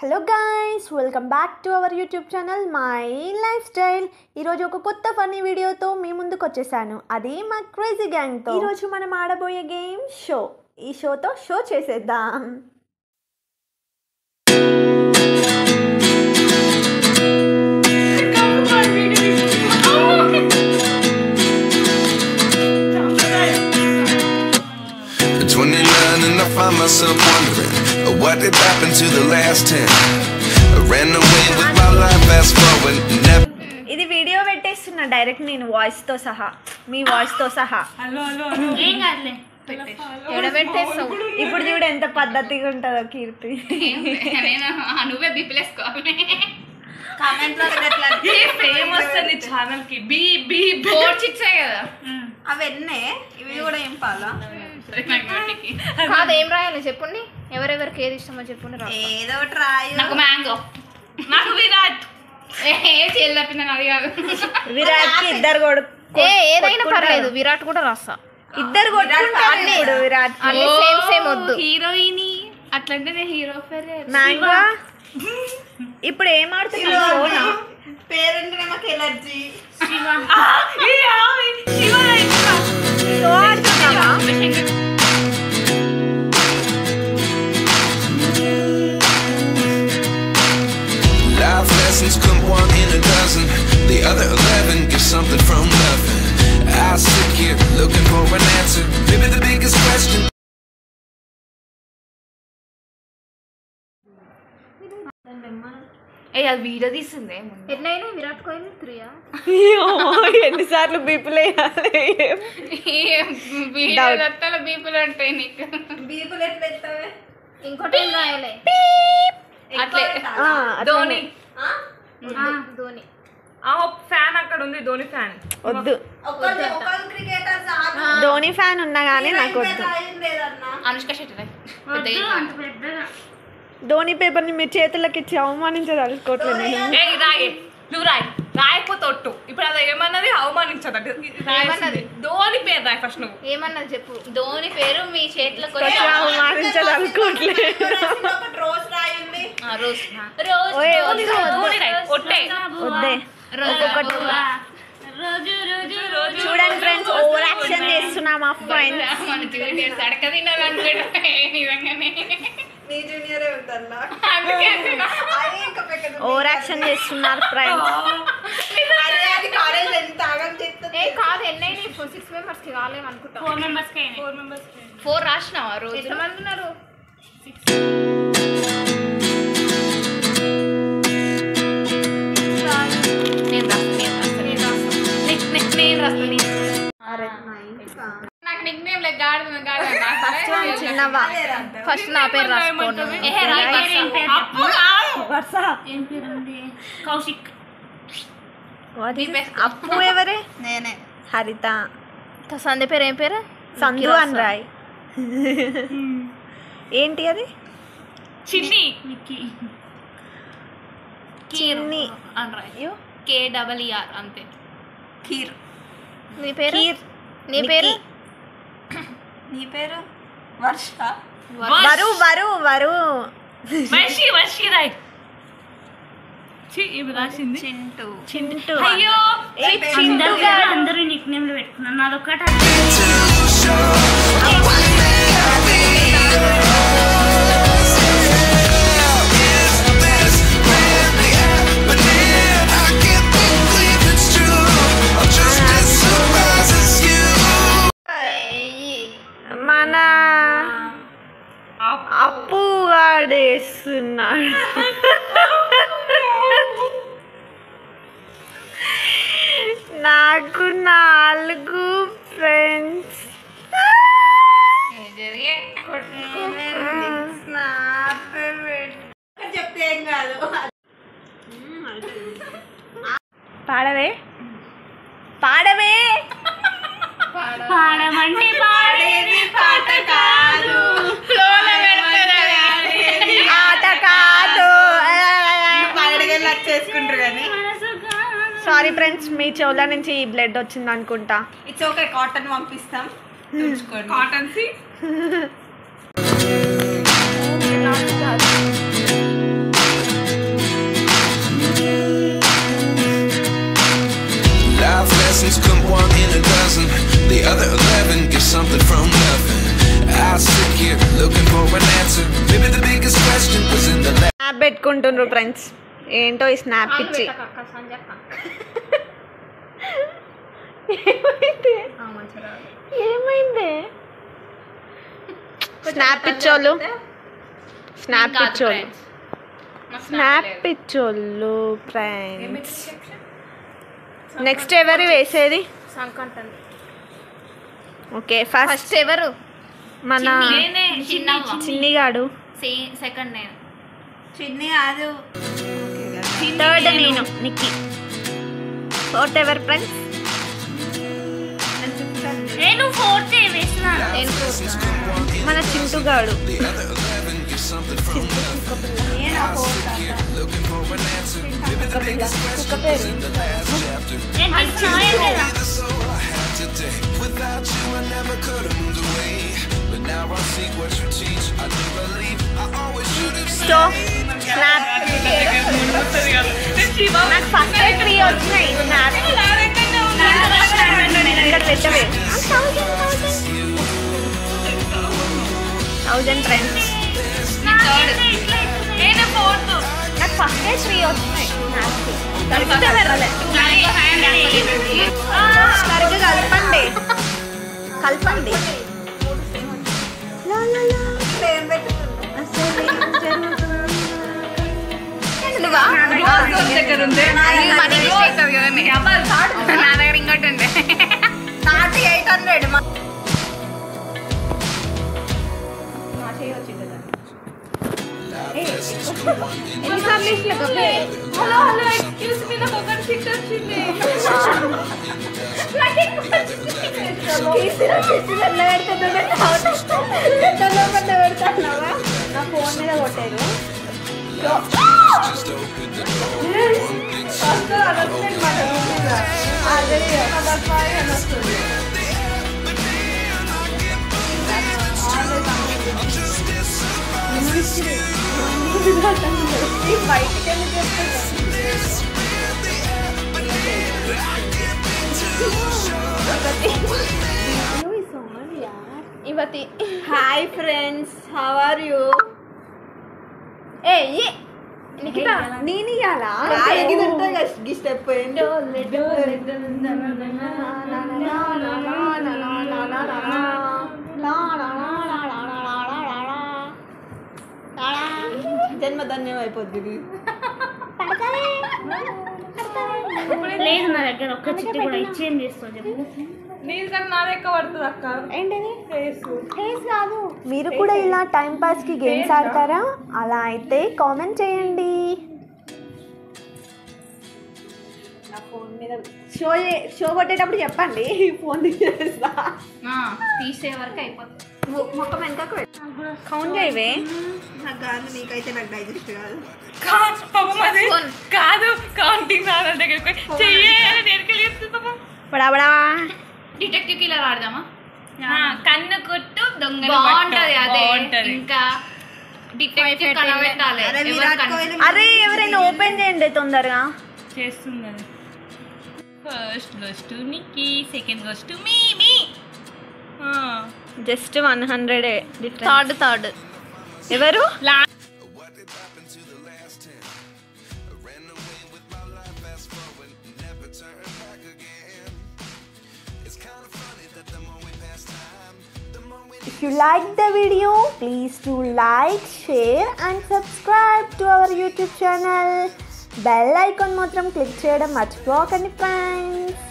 Hello guys, welcome back to our YouTube channel my life style. ఈరోజు ఒక కొత్త funny వీడియోతో మీ ముందుకు వచ్చేసాను. అది మా క్రేజీ గ్యాంగ్తో. ఈరోజు మనం ఆడబోయే గేమ్ షో. ఈ షోతో షో చేసేద్దాం. And I find myself wondering what did happen to the last 10. I ran away with my life, fast forward, never. ఇది వీడియో పెట్టేస్తున్నా డైరెక్ట్ నేను వాయిస్ తో సహా, మీ వాయిస్ తో సహా. ఏం కాదులే, ఇప్పుడు చూడు ఎంత పద్ధతిగా ఉంటుందో కీర్తి. నువ్వే బిపిలేసుకోవాలి. కామెంట్ లో ఫేమస్ అని ఛానల్ కి బి బి బోర్డ్ చిక్సే కదా అవన్నీ. ఇవి కూడా ఏం పాలా కాదు, ఏం రాయాలి చెప్పండి. ఎవరెవరికి ఏది ఇష్టమో చెప్పండి. ఏదో ఒకటి రాయు. నాకు మ్యాంగో, నాకు విరాట్. చేయాలి తప్పిందని అది కాదు. విరాట్ కి ఇద్దరు ఏదైనా పర్లేదు, విరాట్ కూడా రాస్తా. ఇద్దరు కొట్టుకుంటారు. విరాట్ సేమ్ సేమ్ వద్దు. హీరోయిన్ అట్లంటే నేను హీరో పేరు మ్యాంగో. ఇప్పుడు ఏం ఆడుతున్నావు? పేరెంట్ మాకు allergy. Life lessons come one in a dozen. The other 11 get something from nothing. I sit here looking for an answer. Maybe the biggest question. అది video తీసిందే. ఎట్లయినా విరాట్ కోహ్లీ 3 ఎన్నిసార్లు బీపులు బీపులు అంటే నీకు బీపులు ఎట్లా ఎత్తావే? ఇంకోటి ఏం రాయాలి అట్లే. ధోని ధోని ఫ్యాన్ అక్కడ ఉంది. ధోని ఫ్యాన్ వద్దు. ధోని ఫ్యాన్ ఉన్నా కానీ నాకు వద్దు. అనుష్క శెట్టి. ధోని పేపర్ ని మీ చేతులకి ఇచ్చి అవమానించదలుచుకోవట్లేదు నేను. రాయి, నువ్వు రాయి. రాయకపోతే ఒట్టు. ఇప్పుడు అది ఏమన్నది? అవమానించదు. ధోని పేరు రాయి ఫస్ట్. నువ్వు ఏమన్నది చెప్పు. ధోని పేరు మీ చేతులకు అవమానించదలుచుకోవట్లేదు. చూడండి ఫ్రెండ్స్, ఓవర్ యాక్షన్ చేస్తున్నాం మా ఫ్రెండ్స్. అడక తినాలనుకుంటే నిజంగానే ఓవర్ యాక్షన్ చేస్తున్నారు ఫ్రెండ్స్. కాదు, ఎన్నైనా 6 మెంబర్స్ కి కాలేము అనుకుంటా. 4 మెంబర్స్ 4 రాసినావా? రోజు ఎంతమంది ఉన్నారు? నేను నాకు నిక్ నేమ్ లైక్ చిన్నవా. ఫస్ట్ నా పేరు రాసుకోండి. కౌశిక్. అప్పు ఎవరే? నేనే. హరిత. సంధ్య పేరు ఏం పేరు? సంధు అని రాయ్. ఏంటి అది? చిన్ని. చిన్ని అని రాయ్. KEER అంతే. కీర్. నీ పేరు? నీ పేరు? నీ పేరు వర్ష. వరు వరు వరు. వర్షి రాయ్. రాసింది చింటూ. చింటూ. అయ్యో, అందరూ నిక్ నేమ్లు పెట్టుకున్నాను. నాదొక్కట మన అప్పు వాడేస్తున్నాడు. నాకు 4 ఫ్రెండ్స్. చెప్తే ఏం కాదు. పాడవే పాడవే. పాడమంటే పాడేది పాట కాదు, ఆట కాదు. పాడగలు వచ్చేసుకుంటారు కానీ. సారీ ఫ్రెండ్స్, మీ చెవుల నుంచి బ్లడ్ వచ్చింది అనుకుంటా. ఇట్స్ ఓకే, కాటన్ పంపిస్తాం. కాటన్ సి స్నాప్ పెట్టుకుంటుండ్రు ఫ్రెండ్స్. ఏంటో ఈ స్నాప్ ఇచ్చి ఏమైంది? స్నాప్ పిచ్చోళ్ళు ఫ్రెండ్స్. నెక్స్ట్ ఎవరు వేసేది? ఓకే, ఫస్ట్ ఎవరు? మన చిన్నిగాడు. సెకండ్ నేను. చిన్ని కాదు, థర్డ్ నేను, నిక్కి. ఫోర్త్ ఎవరు ఫ్రెండ్స్? నేను ఫోర్త్ వేసిన. మన చింటుగాడు. నాకు ఫస్ట్ 3 వచ్చినాయి. పెట్టవే 1000 ఫ్రెండ్స్. నాకు ఫస్ట్ 3 వచ్చినాయి. సరిగ్గా కలపండి. నా దగ్గర ఇంకోటి ఉండే 800. నా ఫోన్ మీద కొట్టారు. ఇవతి. Hi friends, how are you? Nikhita నేను ఇయ్యాలా? స్టెప్ జన్మధన్యం అయిపోద్ది. లేదు నా దగ్గర ఒక్క చిట్టి కూడా ఇచ్చేం చేస్తావు చెప్పు. నీకన్నా నా లెక్క పడుతుంది అక్క. ఏంటిది? ఫేస్ కాదు. మీరు కూడా ఇలా టైం పాస్కి గేమ్స్ ఆడతారా? అలా అయితే కామెంట్ చేయండి. నా ఫోన్ మీద షో కొట్టేటప్పుడు చెప్పండి, ఫోన్ తీసేస్తా. తీసే వరకు అయిపోతుంది. మొక్క వెనకకు కౌంట్ చేయవే. నాకు కాదు, నీకైతే నాకు డైజెస్ట్ కాదు. కాదు కౌంటింగ్ నా దగ్గర పడాబడా. Detective killer ఆడదామా? కన్ను కొట్టు దొంగ బాగుంటది. అదే ఇంకా డిటెక్టివ్ కనబెట్టాలి. అరే ఎవరైనా ఓపెన్ చేయండి తొందరగా. చేస్తుంది. First goes to Nikki, second goes to me. Just 100 difference. Third ఎవరు? If you like the video, please do like, share and subscribe to our YouTube channel. Bell icon matram click cheyadam marchipokandi friends.